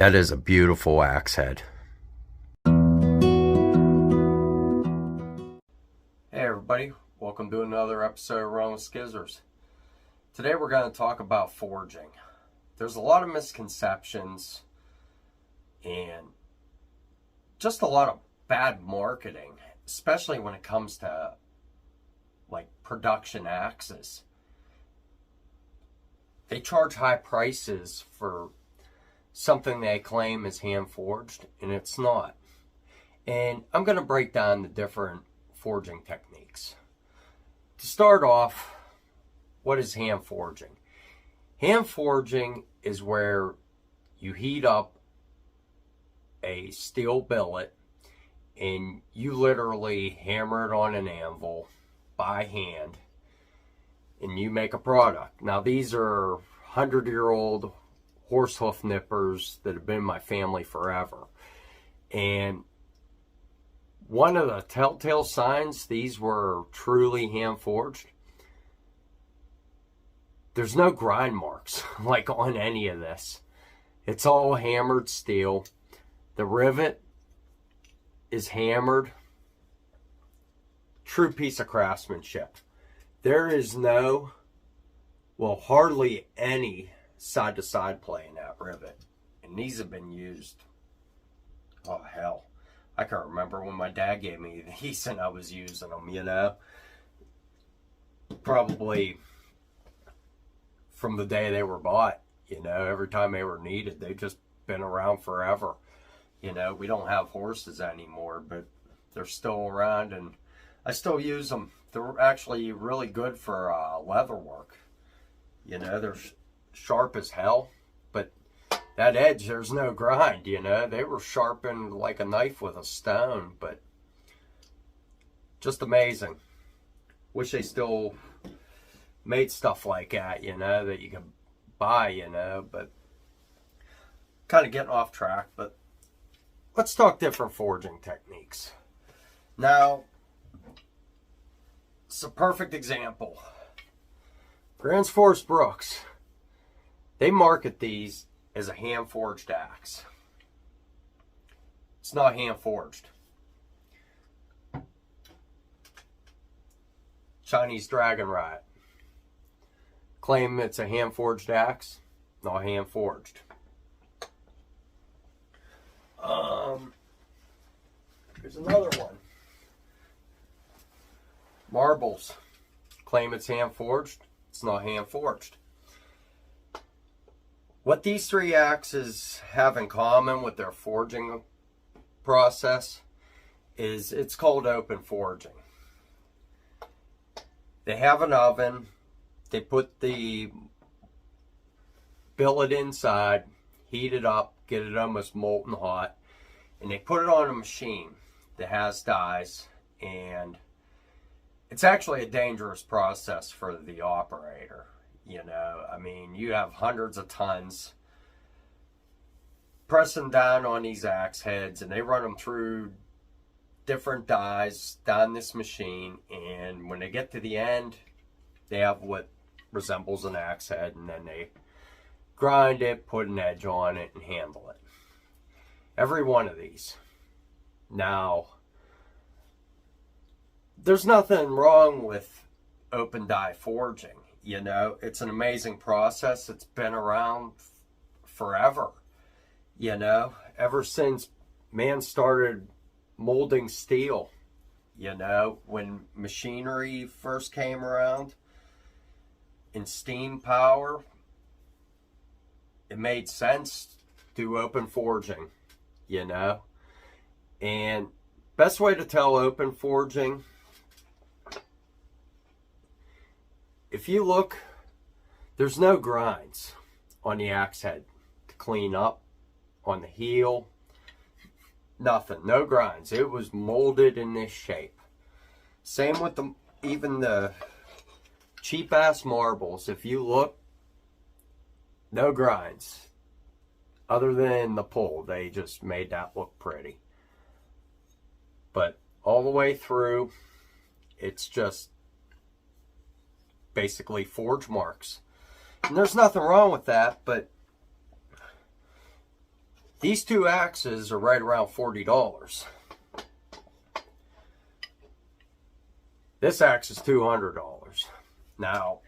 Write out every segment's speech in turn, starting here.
That is a beautiful axe head. Hey everybody, welcome to another episode of Run with Skizzers. Today we're going to talk about forging. There's a lot of misconceptions and just a lot of bad marketing, especially when it comes to like production axes. They charge high prices for something they claim is hand forged, and it's not. And I'm going to break down the different forging techniques. To start off, what is hand forging? Hand forging is where you heat up a steel billet and you literally hammer it on an anvil by hand and you make a product. Now these are 100-year-old horse hoof nippers that have been in my family forever. And one of the telltale signs these were truly hand forged, there's no grind marks like on any of this. It's all hammered steel. The rivet is hammered. True piece of craftsmanship. There is no, well, hardly any side-to-side play in that rivet. And these have been used, oh hell, I can't remember when my dad gave me these and I was using them, you know. Probably from the day they were bought, you know, every time they were needed. They've just been around forever. You know, we don't have horses anymore, but they're still around and I still use them. They're actually really good for leather work. You know, they're sharp as hell, but that edge, there's no grind, you know. They were sharpened like a knife with a stone, but just amazing. Wish they still made stuff like that, you know, that you can buy, you know, but kind of getting off track. But let's talk different forging techniques. Now, it's a perfect example. Gransfors Bruks. They market these as a hand-forged axe. It's not hand-forged. Chinese Dragon Riot. Claim it's a hand-forged axe. Not hand-forged. Here's another one. Marbles. Claim it's hand-forged. It's not hand-forged. What these three axes have in common with their forging process is it's called open forging. They have an oven. They put the billet inside, heat it up, get it almost molten hot, and they put it on a machine that has dies, and it's actually a dangerous process for the operator. You know, I mean, you have hundreds of tons pressing down on these axe heads, and they run them through different dies down this machine, and when they get to the end, they have what resembles an axe head, and then they grind it, put an edge on it, and handle it. Every one of these. Now, there's nothing wrong with open die forging. You know, it's an amazing process. It's been around forever. You know, ever since man started molding steel. You know, when machinery first came around and steam power, it made sense to open forging, you know. And best way to tell open forging, if you look, there's no grinds on the axe head to clean up, on the heel, nothing, no grinds. It was molded in this shape. Same with even the cheap ass marbles. If you look, no grinds. Other than the pull, they just made that look pretty. But all the way through, it's just basically forge marks. And there's nothing wrong with that, but These two axes are right around $40. This axe is $200. Now,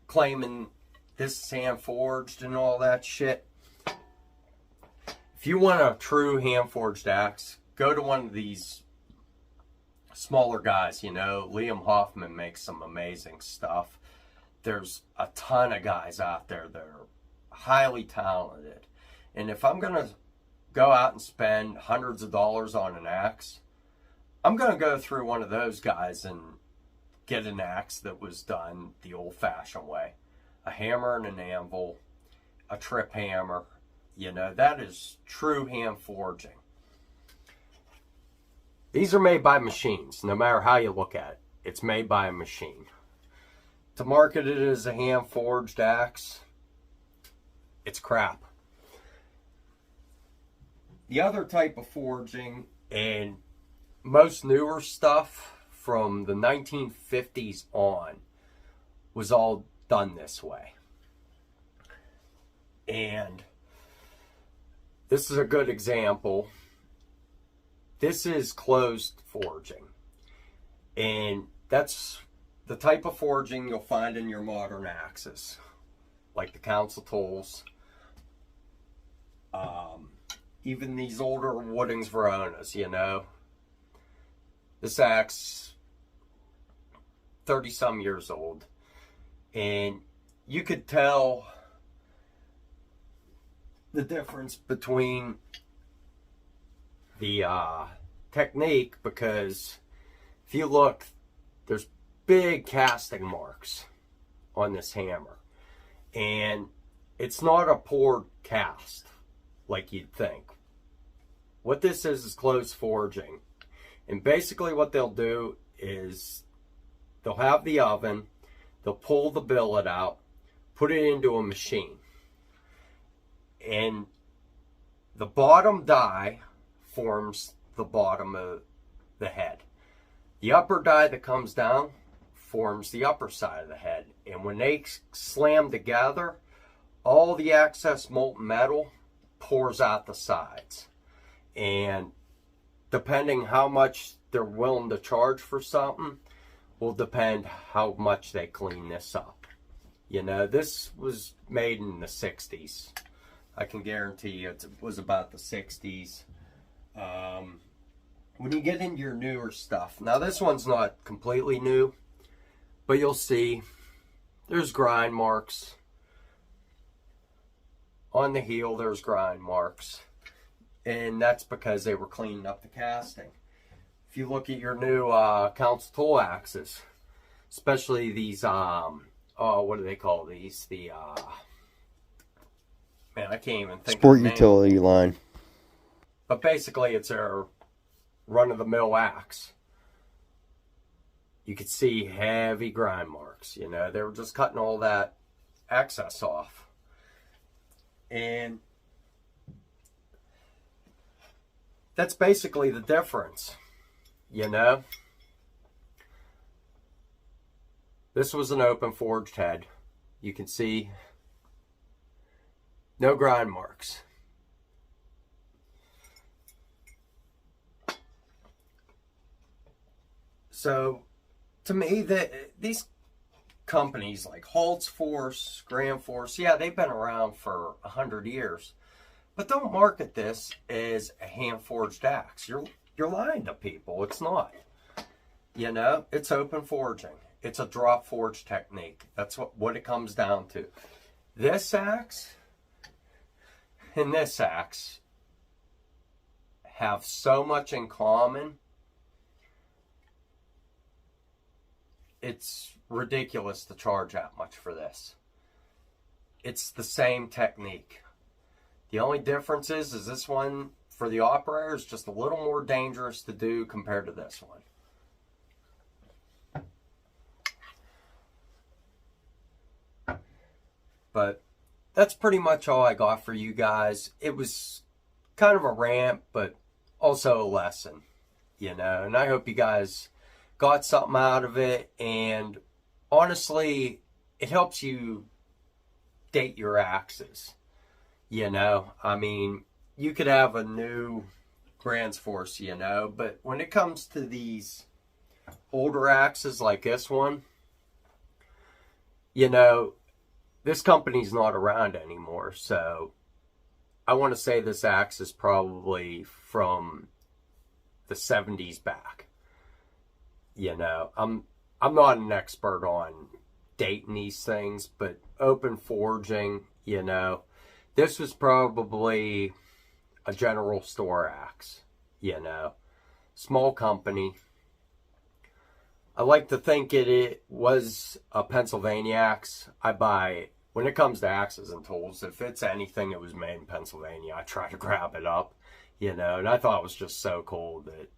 claiming this is hand forged and all that shit. If you want a true hand forged axe, go to one of these smaller guys, you know. Liam Hoffman makes some amazing stuff. There's a ton of guys out there that are highly talented. And if I'm going to go out and spend hundreds of dollars on an axe, I'm going to go through one of those guys and get an axe that was done the old-fashioned way. A hammer and an anvil, a trip hammer. You know, that is true hand forging. These are made by machines, no matter how you look at it. It's made by a machine. To market it as a hand forged axe, it's crap. The other type of forging, and most newer stuff from the 1950s on, was all done this way. And this is a good example. This is closed forging. And that's the type of forging you'll find in your modern axes, like the council tools. Even these older Woodings Veronas, you know. This axe, 30-some years old. And you could tell the difference between the technique, because if you look, there's big casting marks on this hammer. And it's not a poured cast like you'd think. What this is closed forging. And basically what they'll do is they'll have the oven, they'll pull the billet out, put it into a machine. And the bottom die forms the bottom of the head. The upper die that comes down forms the upper side of the head. And when they slam together, all the excess molten metal pours out the sides. And depending how much they're willing to charge for something will depend how much they clean this up. You know, this was made in the 60s. I can guarantee you it was about the 60s. When you get into your newer stuff, now this one's not completely new, but you'll see there's grind marks. On the heel, there's grind marks. And that's because they were cleaning up the casting. If you look at your new council tool axes, especially these, what do they call these? The, man, I can't even think Sport of the name. utility line. But basically, it's a run-of-the-mill axe. You could see heavy grind marks, you know. They were just cutting all that excess off. And that's basically the difference, you know. This was an open forged head. You can see no grind marks. So, to me, these companies like gransfors, yeah, they've been around for 100 years. But don't market this as a hand-forged axe. You're lying to people. It's not. You know, it's open forging. It's a drop forge technique. That's what it comes down to. This axe and this axe have so much in common. It's ridiculous to charge that much for this. It's the same technique. The only difference is this one for the operator is just a little more dangerous to do compared to this one. But that's pretty much all I got for you guys. It was kind of a rant, but also a lesson, you know. And I hope you guys got something out of it. And honestly, it helps you date your axes. You know, I mean, you could have a new gransfors, you know, but when it comes to these older axes like this one, you know, this company's not around anymore, so I want to say this axe is probably from the 70s back. You know, I'm not an expert on dating these things, but open forging, you know, this was probably a general store axe, you know, small company. I like to think it was a Pennsylvania axe. When it comes to axes and tools, if it's anything that was made in Pennsylvania, I try to grab it up, you know, and I thought it was just so cool that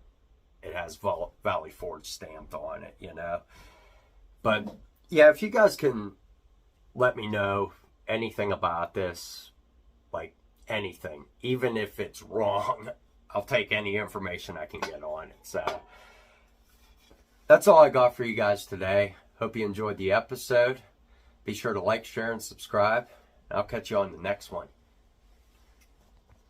it has Valley Forge stamped on it, you know. But yeah, if you guys can let me know anything about this, like anything, even if it's wrong, I'll take any information I can get on it. So that's all I got for you guys today. Hope you enjoyed the episode. Be sure to like, share, and subscribe. I'll catch you on the next one.